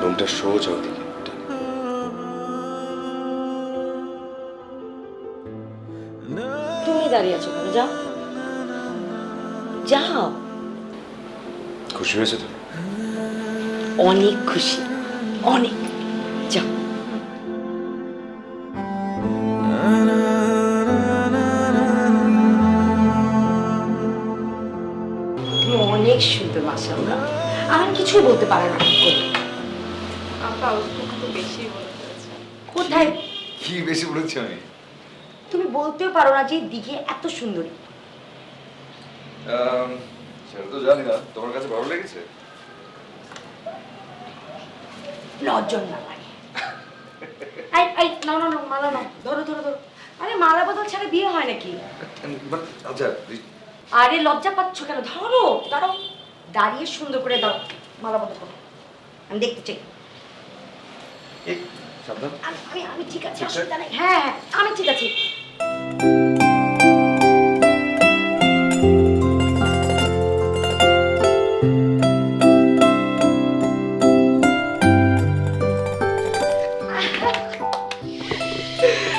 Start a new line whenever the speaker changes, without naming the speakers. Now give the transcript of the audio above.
রুমটা সোজা ওদিকে।
তুমি দাঁড়িয়ে আছো কেন? যাও যাও।
খুশি হয়েছে তো?
অনেক খুশি, অনেক। যাও। তুমি অনেক সুন্দর মাশাআল্লাহ। আমি কিছুই বলতে পারি না।
আপা ও একটু বেশি বলে ফেলেছে।
কোথায়?
কি বেশি বলেছি আমি?
তুমি বলতেও পারো না যে দিঘি এত সুন্দরী।
সেটা তো জানি না, তোমার কাছে ভালো লেগেছে?
নজর না লাগে। এই এই নাও নাও নাও, মালা নাও, ধরো ধরো ধরো। আরে মালা বদল ছাড়া বিয়ে হয় নাকি?
আচ্ছা,
আরে লজ্জা পাচ্ছ কেন? ধরো দাঁড়াও, দাঁড়িয়ে সুন্দর করে দাও, মালা বদল করো। আমি দেখতে চাই।
সাবধান।
আমি ঠিক আছি, অসুবিধা নেই। হ্যাঁ হ্যাঁ আমি ঠিক আছি।